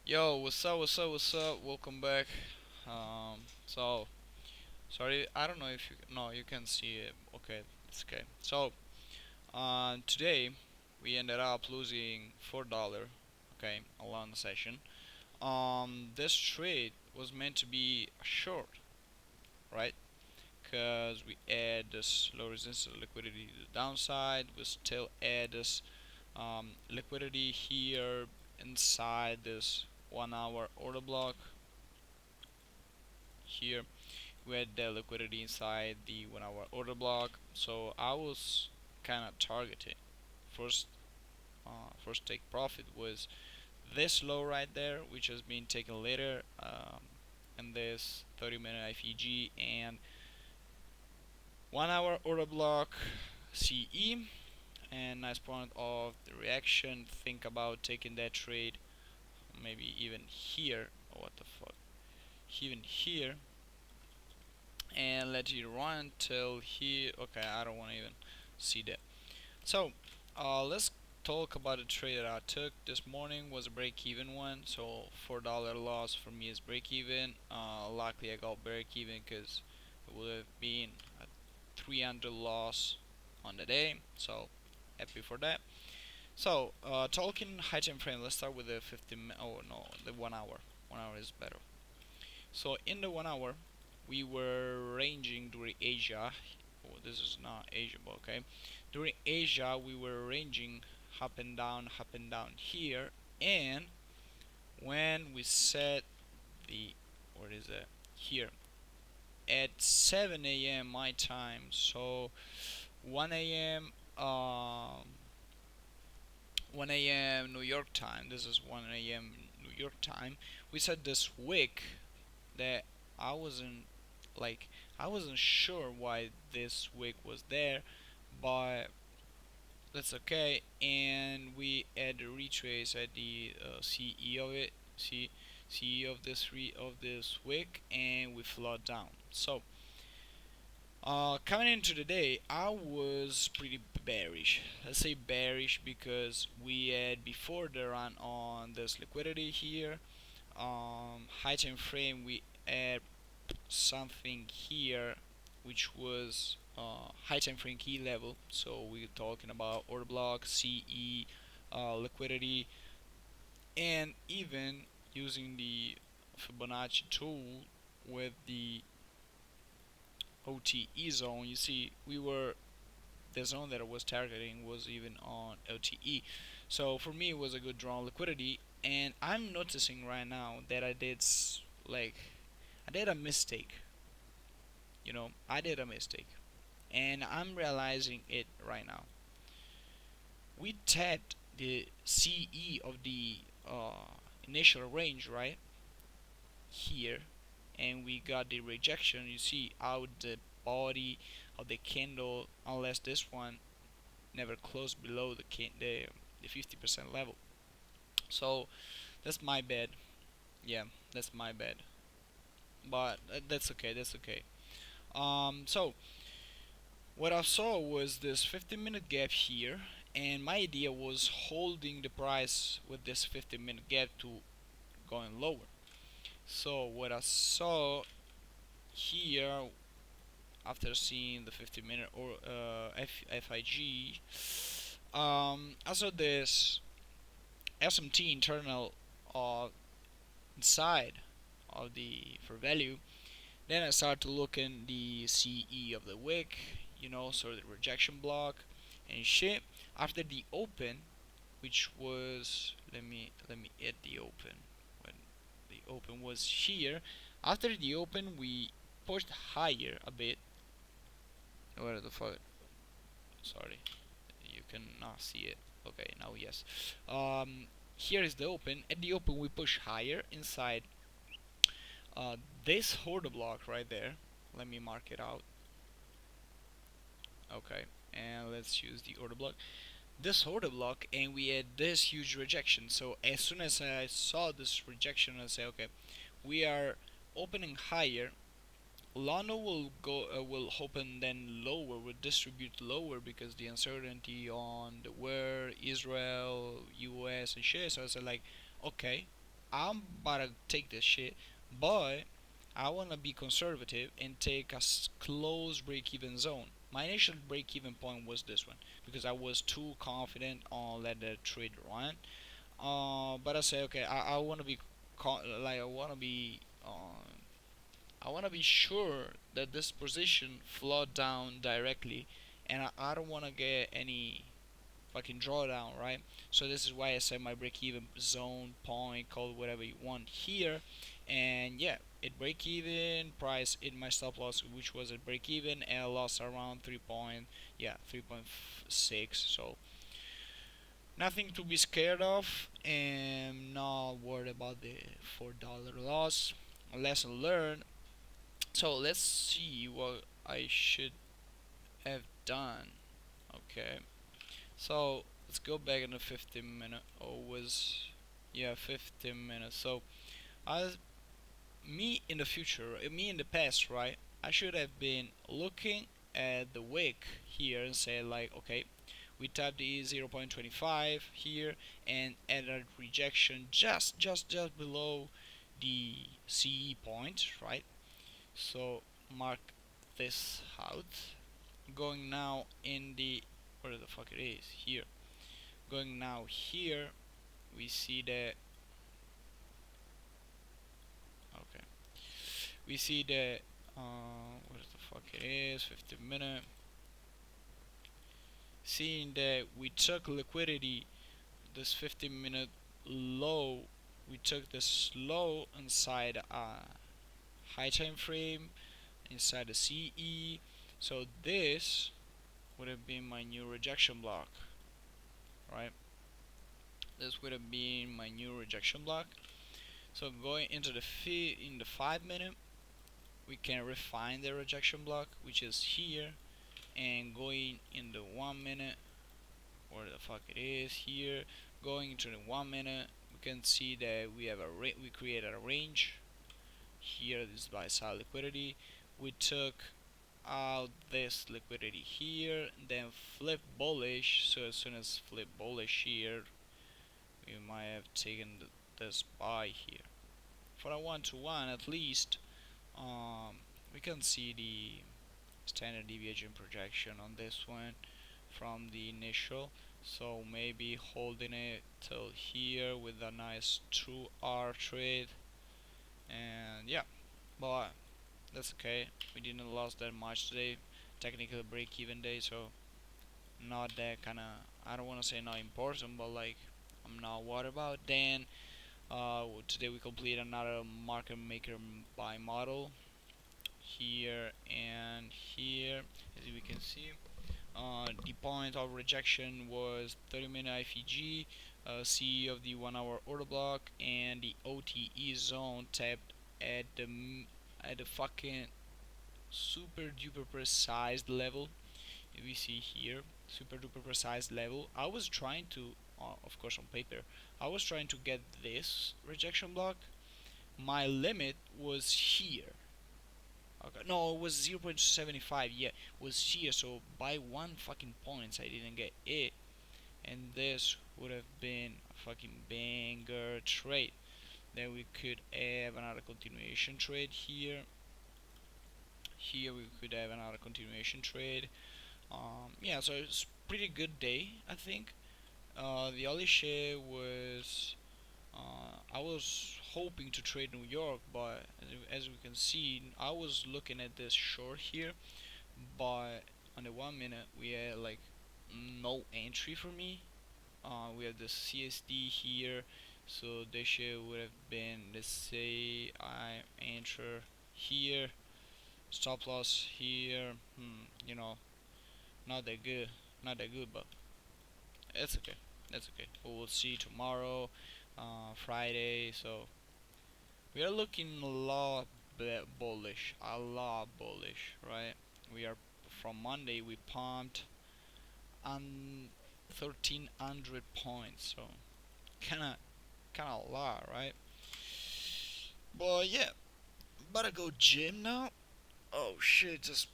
Yo, what's up? Welcome back. So sorry, I don't know if you no, you can see it. Okay, it's okay. Today we ended up losing $4. Okay, along the session. This trade was meant to be a short, right? Because we add this low resistance liquidity to the downside. We still add this liquidity here inside this 1 hour order block here. We had the liquidity inside the 1 hour order block, so I was kind of targeting. First, first take profit was this low right there, which has been taken later, in this 30-minute IFEG and 1 hour order block CE. And nice point of the reaction. Think about taking that trade, maybe even here. Oh, what the fuck? Even here, and let it run till here. Okay, I don't want to even see that. So let's talk about the trade that I took this morning. Was a break-even one, so $4 loss for me is break-even. Luckily I got break-even because it would have been a 300 loss on the day, so happy for that. So talking high time frame, let's start with the 50. Oh no, the 1 hour. 1 hour is better. So in the 1 hour, we were ranging during Asia. Oh, this is not Asia, but okay. During Asia, we were ranging up and down here. And when we set the, what is it? Here at 7 a.m. my time, so 1 a.m. 1 a.m. New York time. This is 1 a.m. New York time. We set this wick that I wasn't like I wasn't sure why this wick was there, but that's okay. And we add a retrace at the CE of it, CE of this wick, and we float down. So coming into the day, I was pretty bearish. Let's say bearish because we had before the run on this liquidity here. High time frame we had something here which was high time frame key level, so we're talking about order block CE, liquidity, and even using the Fibonacci tool with the OTE zone. You see we were, the zone that I was targeting was even on OTE, so for me it was a good draw on liquidity. And I'm noticing right now that like I did a mistake. I did a mistake, and I'm realizing it right now. We tapped the CE of the initial range right here, and we got the rejection. You see out the body of the candle, unless this one never closed below the 50% level. So that's my bad. Yeah, that's my bad. But that's okay. That's okay. So what I saw was this 15-minute gap here, and my idea was holding the price with this 15-minute gap to going lower. So what I saw here after seeing the 15-minute or FIG, I saw this SMT internal inside of the for value. Then I started to look in the CE of the wick, so the rejection block and shit. After the open, which was, let me add the open. When the open was here, after the open we pushed higher a bit. Where the fuck? Sorry, you cannot see it. Okay, now yes. Here is the open. At the open we push higher inside this order block right there. Let me mark it out. Okay, and let's use the order block. This order block, and we had this huge rejection. So as soon as I saw this rejection, I say, okay, we are opening higher. Lano will open then lower, will distribute lower because the uncertainty on the where Israel, US, and shit. So I said like, okay, I'm about to take this shit, but I want to be conservative and take a close break-even zone. My initial break-even point was this one because I was too confident on let the trade run. But I say okay, I want to be like I want to be sure that this position flowed down directly, and I don't want to get any fucking drawdown, right? So this is why I set my break-even zone point, call it whatever you want here, and yeah, it break even price in my stop loss, which was at break even, and I lost around 3.6. So nothing to be scared of, and not worried about the $4 loss. Lesson learned. So let's see what I should have done. Okay. So let's go back in the 15 minute. Oh, was yeah, 15 minutes. So as me in the future, me in the past, right? I should have been looking at the wick here and say like, okay, we tapped the 0.25 here and added rejection just below the CE point, right? So mark this out. Going now in the where the fuck it is here. Going now here, we see that okay, we see that what the fuck it is 15 minute. Seeing that we took liquidity, this 15-minute low, we took this low inside a high time frame inside the CE. So this would have been my new rejection block, right? This would have been my new rejection block. So going into the in the 5 minute, we can refine the rejection block, which is here, and going in the 1 minute, where the fuck it is here, going into the 1 minute, we can see that we have we created a range. Here, this is buy side liquidity. We took out this liquidity here, then flip bullish. So as soon as flip bullish here, we might have taken this buy here. For a 1-to-1 at least, we can see the standard deviation projection on this one from the initial. So maybe holding it till here with a nice 2 hour trade, and yeah, but that's okay. We didn't lose that much today. Technical break even day, so not that kind of, I don't want to say not important, but like I'm not worried about. Then today we complete another market maker buy model here and here, as we can see. The point of rejection was 30-minute IFEG, C of the 1 hour order block, and the OTE zone tapped at the fucking super duper precise level. If we see here, super duper precise level. I was trying to, of course, on paper, I was trying to get this rejection block. My limit was here. Okay. No, it was 0.75. Yeah, it was here. So by one fucking points, I didn't get it, and this would have been a fucking banger trade. Then we could have another continuation trade here. Here we could have another continuation trade. Yeah, so it's pretty good day, I think. The only share was I was hoping to trade New York, but as we can see, I was looking at this short here, but on the 1 minute we had like no entry for me. We have the CSD here, so this share would have been, let's say I enter here, stop loss here. You know, not that good, not that good, but it's okay. That's okay. We'll see tomorrow, Friday. So we are looking a lot bullish, right? We are from Monday. We pumped on 1,300 points, so kind of a lot, right? But yeah, about to go gym now. Oh shit! Just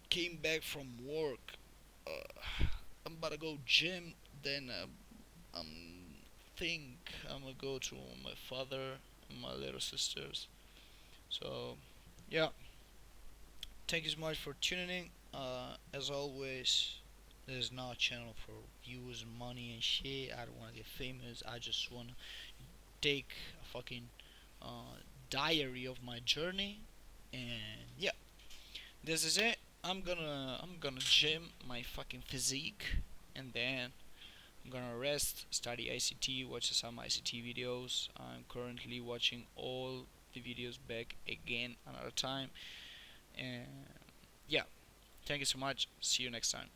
came back from work. I'm about to go gym. Then I'm think I'm gonna go to my father and my little sisters. So yeah, thank you so much for tuning in. As always, this is not a channel for views, money, and shit. I don't want to get famous. I just want to take a fucking diary of my journey, and yeah, this is it. I'm gonna gym my fucking physique, and then I'm gonna rest, study ICT, watch some ICT videos. I'm currently watching all the videos back again another time, and yeah, thank you so much. See you next time.